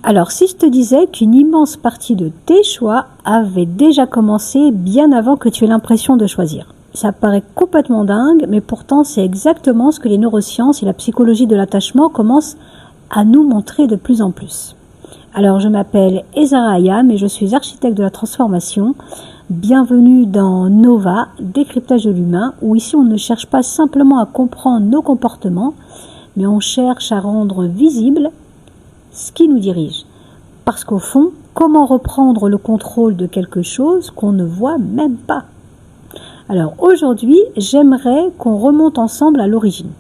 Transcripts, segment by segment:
Alors, si je te disais qu'une immense partie de tes choix avait déjà commencé bien avant que tu aies l'impression de choisir. Ça paraît complètement dingue, mais pourtant c'est exactement ce que les neurosciences et la psychologie de l'attachement commencent à nous montrer de plus en plus. Alors, je m'appelle Ezara Ayam et je suis architecte de la transformation. Bienvenue dans Nova, décryptage de l'humain, où ici on ne cherche pas simplement à comprendre nos comportements, mais on cherche à rendre visible ce qui nous dirige. Parce qu'au fond, comment reprendre le contrôle de quelque chose qu'on ne voit même pas? Alors aujourd'hui, j'aimerais qu'on remonte ensemble à l'origine,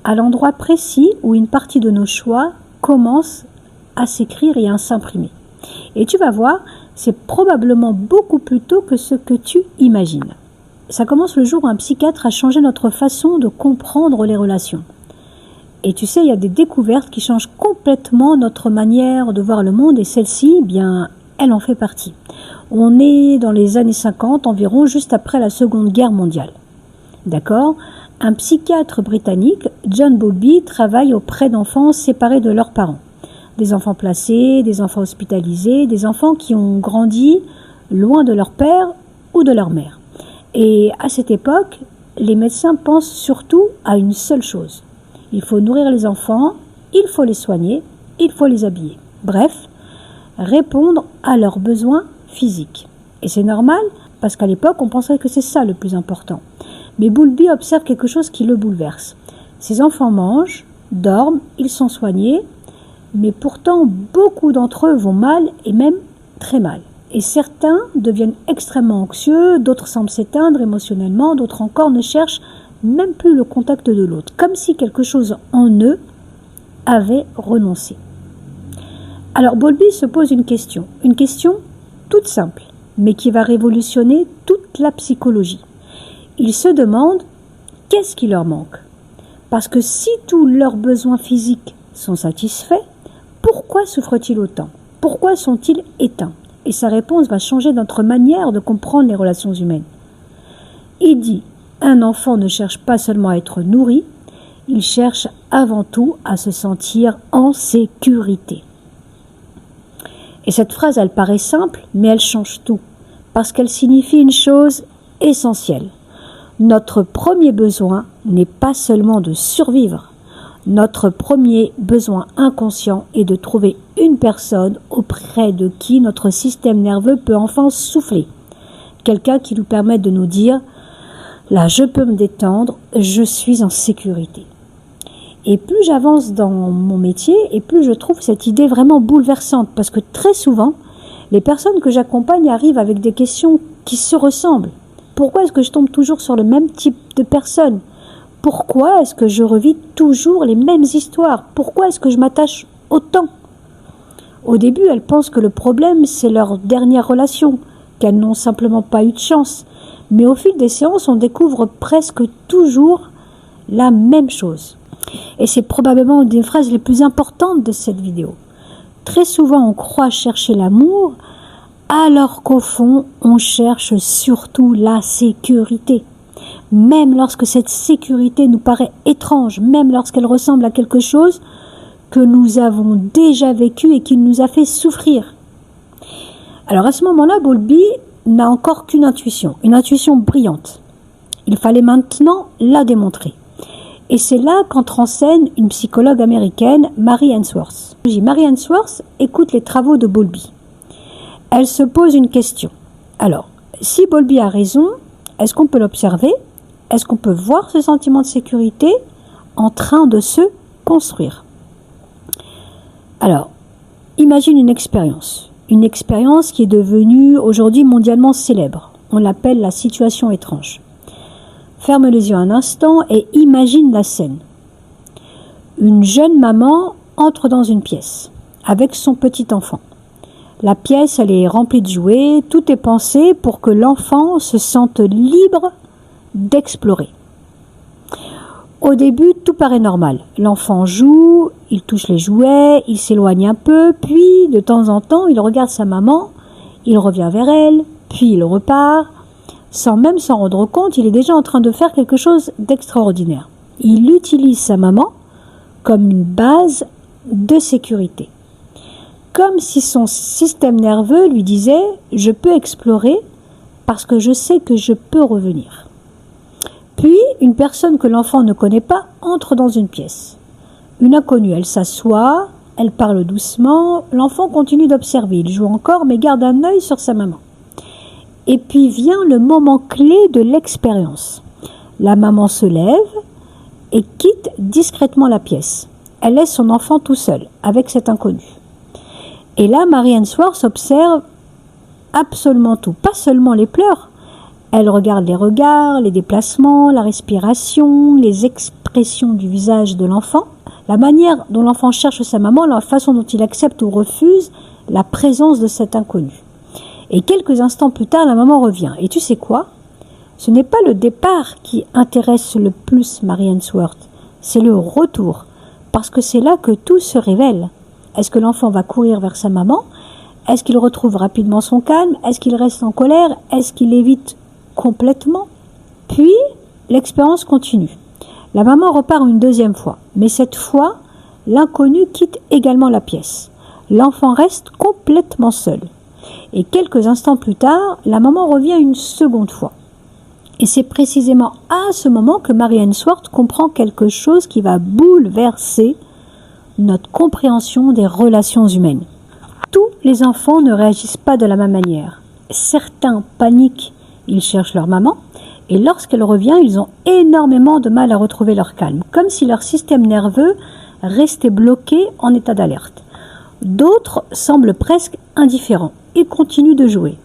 à l'endroit précis où une partie de nos choix commence à s'écrire et à s'imprimer. Et tu vas voir, c'est probablement beaucoup plus tôt que ce que tu imagines. Ça commence le jour où un psychiatre a changé notre façon de comprendre les relations. Et tu sais, il y a des découvertes qui changent complètement notre manière de voir le monde, et celle-ci, eh bien, elle en fait partie. On est dans les années 50 environ, juste après la Seconde Guerre mondiale. D'accord ? Un psychiatre britannique, John Bowlby, travaille auprès d'enfants séparés de leurs parents. Des enfants placés, des enfants hospitalisés, des enfants qui ont grandi loin de leur père ou de leur mère. Et à cette époque, les médecins pensent surtout à une seule chose. Il faut nourrir les enfants, il faut les soigner, il faut les habiller. Bref, répondre à leurs besoins physiques. Et c'est normal, parce qu'à l'époque, on pensait que c'est ça le plus important. Mais Bowlby observe quelque chose qui le bouleverse. Ces enfants mangent, dorment, ils sont soignés, mais pourtant, beaucoup d'entre eux vont mal et même très mal. Et certains deviennent extrêmement anxieux, d'autres semblent s'éteindre émotionnellement, d'autres encore ne cherchent même plus le contact de l'autre, comme si quelque chose en eux avait renoncé. Alors Bowlby se pose une question toute simple, mais qui va révolutionner toute la psychologie. Il se demande qu'est-ce qui leur manque. Parce que si tous leurs besoins physiques sont satisfaits, pourquoi souffrent-ils autant? Pourquoi sont-ils éteints? Et sa réponse va changer notre manière de comprendre les relations humaines. Il dit, un enfant ne cherche pas seulement à être nourri, il cherche avant tout à se sentir en sécurité. Et cette phrase, elle paraît simple, mais elle change tout, parce qu'elle signifie une chose essentielle. Notre premier besoin n'est pas seulement de survivre. Notre premier besoin inconscient est de trouver une personne auprès de qui notre système nerveux peut enfin souffler. Quelqu'un qui nous permette de nous dire « là, je peux me détendre, je suis en sécurité ». Et plus j'avance dans mon métier, et plus je trouve cette idée vraiment bouleversante, parce que très souvent, les personnes que j'accompagne arrivent avec des questions qui se ressemblent. Pourquoi est-ce que je tombe toujours sur le même type de personne ? Pourquoi est-ce que je revis toujours les mêmes histoires? Pourquoi est-ce que je m'attache autant? Au début, elles pensent que le problème, c'est leur dernière relation, qu'elles n'ont simplement pas eu de chance. Mais au fil des séances, on découvre presque toujours la même chose. Et c'est probablement une des phrases les plus importantes de cette vidéo. Très souvent, on croit chercher l'amour, alors qu'au fond, on cherche surtout la sécurité. Même lorsque cette sécurité nous paraît étrange, même lorsqu'elle ressemble à quelque chose que nous avons déjà vécu et qui nous a fait souffrir. Alors à ce moment-là, Bowlby n'a encore qu'une intuition, une intuition brillante. Il fallait maintenant la démontrer. Et c'est là qu'entre en scène une psychologue américaine, Mary Ainsworth. Mary Ainsworth écoute les travaux de Bowlby. Elle se pose une question. Alors, si Bowlby a raison, est-ce qu'on peut l'observer? Est-ce qu'on peut voir ce sentiment de sécurité en train de se construire? Alors, imagine une expérience qui est devenue aujourd'hui mondialement célèbre. On l'appelle la situation étrange. Ferme les yeux un instant et imagine la scène. Une jeune maman entre dans une pièce avec son petit enfant. La pièce, elle est remplie de jouets, tout est pensé pour que l'enfant se sente libre d'explorer. Au début, tout paraît normal. L'enfant joue, il touche les jouets, il s'éloigne un peu, puis de temps en temps, il regarde sa maman, il revient vers elle, puis il repart. Sans même s'en rendre compte, il est déjà en train de faire quelque chose d'extraordinaire. Il utilise sa maman comme une base de sécurité. comme si son système nerveux lui disait « je peux explorer parce que je sais que je peux revenir ». Puis, une personne que l'enfant ne connaît pas entre dans une pièce. Une inconnue, elle s'assoit, elle parle doucement, l'enfant continue d'observer, il joue encore mais garde un œil sur sa maman. Et puis vient le moment clé de l'expérience. La maman se lève et quitte discrètement la pièce. Elle laisse son enfant tout seul, avec cet inconnu. Et là, Mary-Anne Swartz observe absolument tout, pas seulement les pleurs. Elle regarde les regards, les déplacements, la respiration, les expressions du visage de l'enfant, la manière dont l'enfant cherche sa maman, la façon dont il accepte ou refuse la présence de cet inconnu. Et quelques instants plus tard, la maman revient. Et tu sais quoi ? Ce n'est pas le départ qui intéresse le plus Mary-Anne Swartz, c'est le retour, parce que c'est là que tout se révèle. Est-ce que l'enfant va courir vers sa maman ? Est-ce qu'il retrouve rapidement son calme ? Est-ce qu'il reste en colère ? Est-ce qu'il évite complètement ? Puis, l'expérience continue. La maman repart une deuxième fois, mais cette fois, l'inconnu quitte également la pièce. L'enfant reste complètement seul. Et quelques instants plus tard, la maman revient une seconde fois. Et c'est précisément à ce moment que Mary-Anne Swartz comprend quelque chose qui va bouleverser notre compréhension des relations humaines. Tous les enfants ne réagissent pas de la même manière. Certains paniquent, ils cherchent leur maman, et lorsqu'elle revient, ils ont énormément de mal à retrouver leur calme, comme si leur système nerveux restait bloqué en état d'alerte. D'autres semblent presque indifférents et continuent de jouer.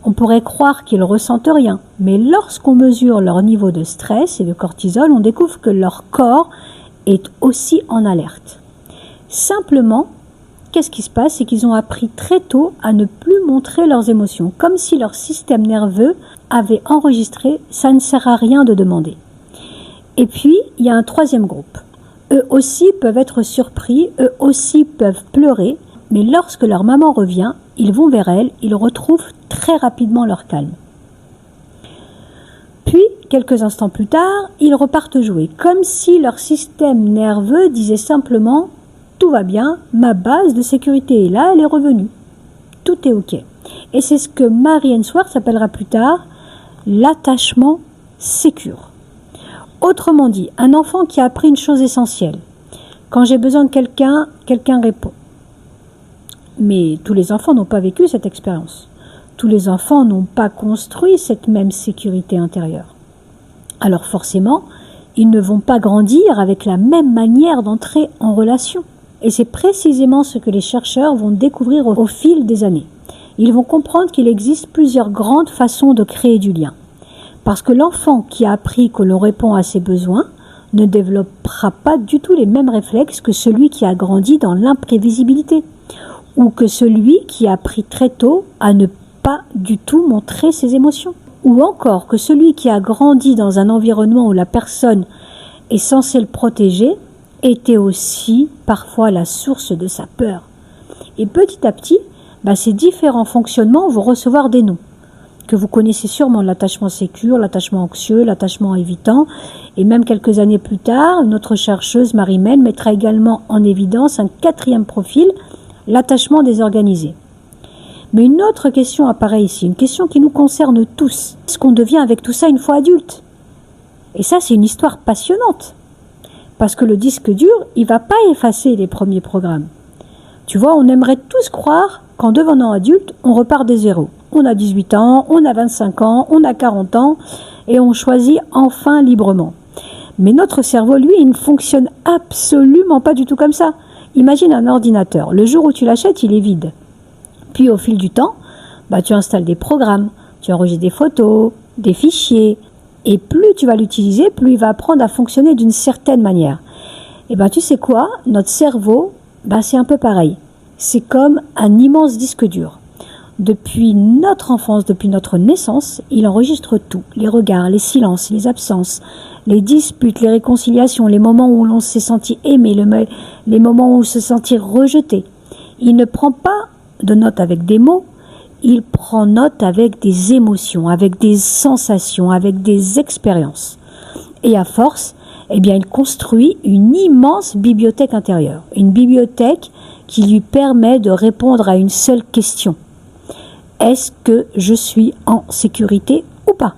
On pourrait croire qu'ils ne ressentent rien, mais lorsqu'on mesure leur niveau de stress et de cortisol, on découvre que leur corps est aussi en alerte. Simplement, qu'est-ce qui se passe? C'est qu'ils ont appris très tôt à ne plus montrer leurs émotions, comme si leur système nerveux avait enregistré « ça ne sert à rien de demander ». Et puis, il y a un troisième groupe. Eux aussi peuvent être surpris, eux aussi peuvent pleurer, mais lorsque leur maman revient, ils vont vers elle, ils retrouvent très rapidement leur calme. Puis, quelques instants plus tard, ils repartent jouer, comme si leur système nerveux disait simplement « tout va bien, ma base de sécurité est là, elle est revenue. Tout est ok ». Et c'est ce que Mary-Anne Swartz appellera plus tard l'attachement sécure. Autrement dit, un enfant qui a appris une chose essentielle. Quand j'ai besoin de quelqu'un, quelqu'un répond. Mais tous les enfants n'ont pas vécu cette expérience. Tous les enfants n'ont pas construit cette même sécurité intérieure. Alors forcément, ils ne vont pas grandir avec la même manière d'entrer en relation. Et c'est précisément ce que les chercheurs vont découvrir au fil des années. Ils vont comprendre qu'il existe plusieurs grandes façons de créer du lien. Parce que l'enfant qui a appris que l'on répond à ses besoins ne développera pas du tout les mêmes réflexes que celui qui a grandi dans l'imprévisibilité, ou que celui qui a appris très tôt à ne pas du tout montrer ses émotions, ou encore que celui qui a grandi dans un environnement où la personne est censée le protéger était aussi parfois la source de sa peur. Et petit à petit, ces différents fonctionnements vont recevoir des noms que vous connaissez sûrement, l'attachement sécure, l'attachement anxieux, l'attachement évitant, et même quelques années plus tard, une autre chercheuse, Marie-Mel, mettra également en évidence un quatrième profil, l'attachement désorganisé. Mais une autre question apparaît ici, une question qui nous concerne tous. Qu'est-ce qu'on devient avec tout ça une fois adulte? Et ça, c'est une histoire passionnante. Parce que le disque dur, il ne va pas effacer les premiers programmes. Tu vois, on aimerait tous croire qu'en devenant adulte, on repart des zéros. On a 18 ans, on a 25 ans, on a 40 ans, et on choisit enfin librement. Mais notre cerveau, lui, il ne fonctionne absolument pas du tout comme ça. Imagine un ordinateur. Le jour où tu l'achètes, il est vide. Puis au fil du temps, tu installes des programmes, tu enregistres des photos, des fichiers, et plus tu vas l'utiliser, plus il va apprendre à fonctionner d'une certaine manière. Et tu sais quoi? Notre cerveau, c'est un peu pareil. C'est comme un immense disque dur. Depuis notre enfance, depuis notre naissance, il enregistre tout. Les regards, les silences, les absences, les disputes, les réconciliations, les moments où l'on s'est senti aimé, les moments où on se sentit rejeté. Il ne prend pas de notes avec des mots, il prend note avec des émotions, avec des sensations, avec des expériences. Et à force, il construit une immense bibliothèque intérieure. Une bibliothèque qui lui permet de répondre à une seule question. Est-ce que je suis en sécurité ou pas?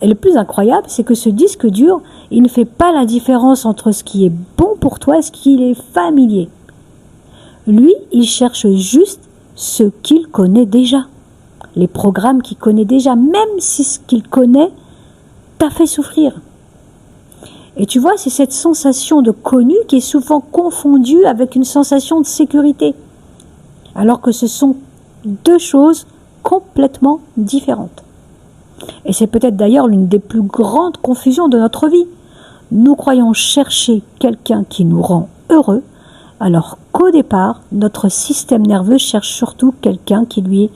Et le plus incroyable, c'est que ce disque dur, il ne fait pas la différence entre ce qui est bon pour toi et ce qui est familier. Lui, il cherche juste ce qu'il connaît déjà. Les programmes qu'il connaît déjà, même si ce qu'il connaît t'a fait souffrir. Et tu vois, c'est cette sensation de connu qui est souvent confondue avec une sensation de sécurité. Alors que ce sont deux choses complètement différentes. Et c'est peut-être d'ailleurs l'une des plus grandes confusions de notre vie. Nous croyons chercher quelqu'un qui nous rend heureux, alors qu'au départ, notre système nerveux cherche surtout quelqu'un qui lui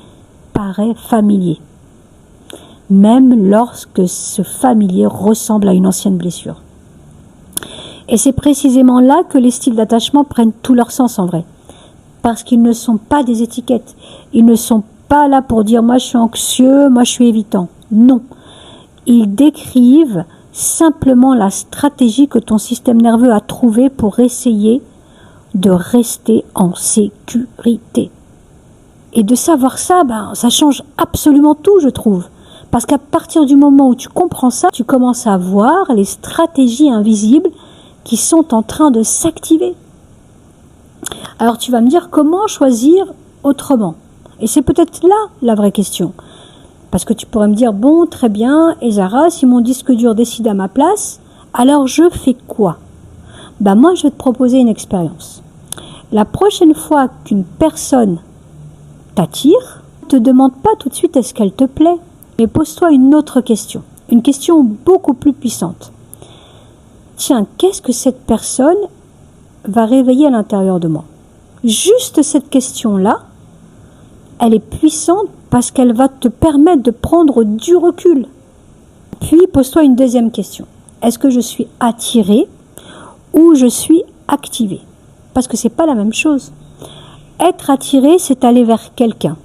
paraît familier, même lorsque ce familier ressemble à une ancienne blessure. Et c'est précisément là que les styles d'attachement prennent tout leur sens en vrai. Parce qu'ils ne sont pas des étiquettes. Ils ne sont pas là pour dire « moi je suis anxieux, moi je suis évitant ». Non. Ils décrivent simplement la stratégie que ton système nerveux a trouvée pour essayer de rester en sécurité. Et de savoir ça, ça change absolument tout, je trouve. Parce qu'à partir du moment où tu comprends ça, tu commences à voir les stratégies invisibles qui sont en train de s'activer. Alors tu vas me dire comment choisir autrement. Et c'est peut-être là la vraie question. Parce que tu pourrais me dire, bon, très bien, et Zara, si mon disque dur décide à ma place, alors je fais quoi? Moi, je vais te proposer une expérience. La prochaine fois qu'une personne t'attire, ne te demande pas tout de suite est-ce qu'elle te plaît, mais pose-toi une autre question. Une question beaucoup plus puissante. Tiens, qu'est-ce que cette personne va réveiller à l'intérieur de moi? Juste cette question-là, elle est puissante parce qu'elle va te permettre de prendre du recul. Puis, pose-toi une deuxième question. Est-ce que je suis attiré ou je suis activé? Parce que c'est pas la même chose. Être attiré, c'est aller vers quelqu'un.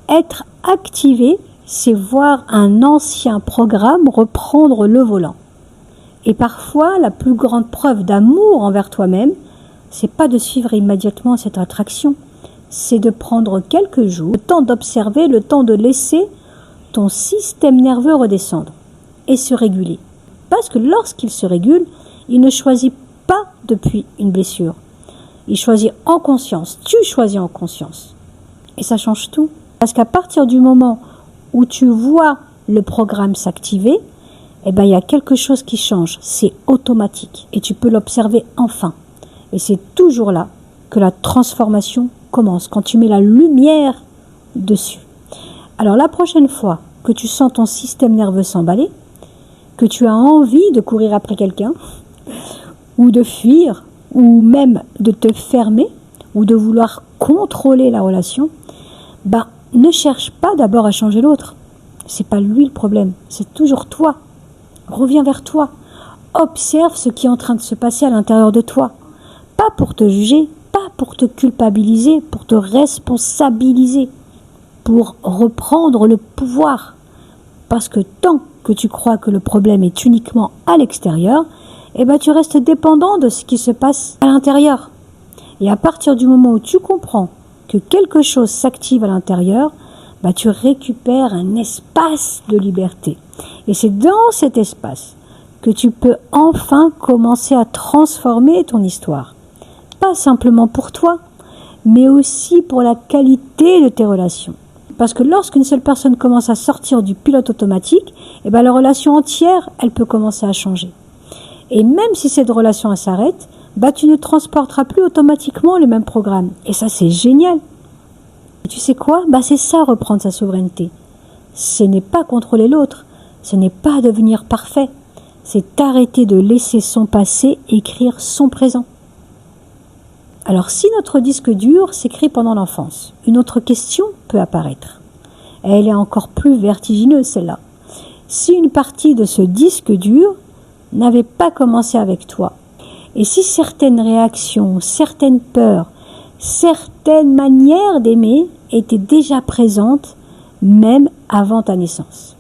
Être activé, c'est voir un ancien programme reprendre le volant. Et parfois, la plus grande preuve d'amour envers toi-même, c'est pas de suivre immédiatement cette attraction, c'est de prendre quelques jours, le temps d'observer, le temps de laisser ton système nerveux redescendre et se réguler. Parce que lorsqu'il se régule, il ne choisit pas depuis une blessure. Il choisit en conscience, tu choisis en conscience. Et ça change tout. Parce qu'à partir du moment où tu vois le programme s'activer, il y a quelque chose qui change, c'est automatique et tu peux l'observer enfin. Et c'est toujours là que la transformation commence, quand tu mets la lumière dessus. Alors la prochaine fois que tu sens ton système nerveux s'emballer, que tu as envie de courir après quelqu'un, ou de fuir, ou même de te fermer, ou de vouloir contrôler la relation, ne cherche pas d'abord à changer l'autre. C'est pas lui le problème, c'est toujours toi. Reviens vers toi. Observe ce qui est en train de se passer à l'intérieur de toi. Pas pour te juger, pas pour te culpabiliser, pour te responsabiliser, pour reprendre le pouvoir. Parce que tant que tu crois que le problème est uniquement à l'extérieur, tu restes dépendant de ce qui se passe à l'intérieur. Et à partir du moment où tu comprends que quelque chose s'active à l'intérieur, tu récupères un espace de liberté. Et c'est dans cet espace que tu peux enfin commencer à transformer ton histoire. Pas simplement pour toi, mais aussi pour la qualité de tes relations. Parce que lorsqu'une seule personne commence à sortir du pilote automatique, la relation entière, elle peut commencer à changer. Et même si cette relation s'arrête, tu ne transporteras plus automatiquement le même programme. Et ça, c'est génial. Et tu sais quoi? C'est ça, reprendre sa souveraineté. Ce n'est pas contrôler l'autre, ce n'est pas devenir parfait, c'est arrêter de laisser son passé écrire son présent. Alors si notre disque dur s'écrit pendant l'enfance, une autre question peut apparaître. Elle est encore plus vertigineuse celle-là. Si une partie de ce disque dur n'avait pas commencé avec toi, et si certaines réactions, certaines peurs, certaines manières d'aimer étaient déjà présentes même avant ta naissance.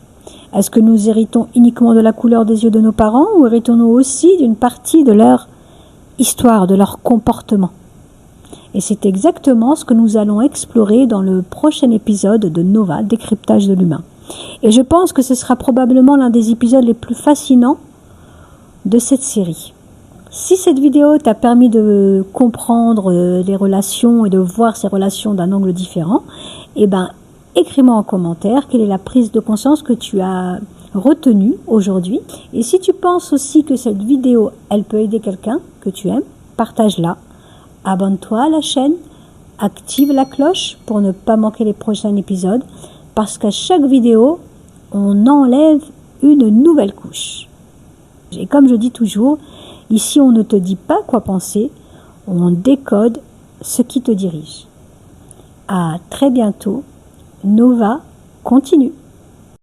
Est-ce que nous héritons uniquement de la couleur des yeux de nos parents ou héritons-nous aussi d'une partie de leur histoire, de leur comportement? Et c'est exactement ce que nous allons explorer dans le prochain épisode de Nova, Décryptage de l'humain. Et je pense que ce sera probablement l'un des épisodes les plus fascinants de cette série. Si cette vidéo t'a permis de comprendre les relations et de voir ces relations d'un angle différent, écris-moi en commentaire quelle est la prise de conscience que tu as retenue aujourd'hui. Et si tu penses aussi que cette vidéo, elle peut aider quelqu'un que tu aimes, partage-la. Abonne-toi à la chaîne, active la cloche pour ne pas manquer les prochains épisodes, parce qu'à chaque vidéo, on enlève une nouvelle couche. Et comme je dis toujours, ici on ne te dit pas quoi penser, on décode ce qui te dirige. À très bientôt, Nova continue.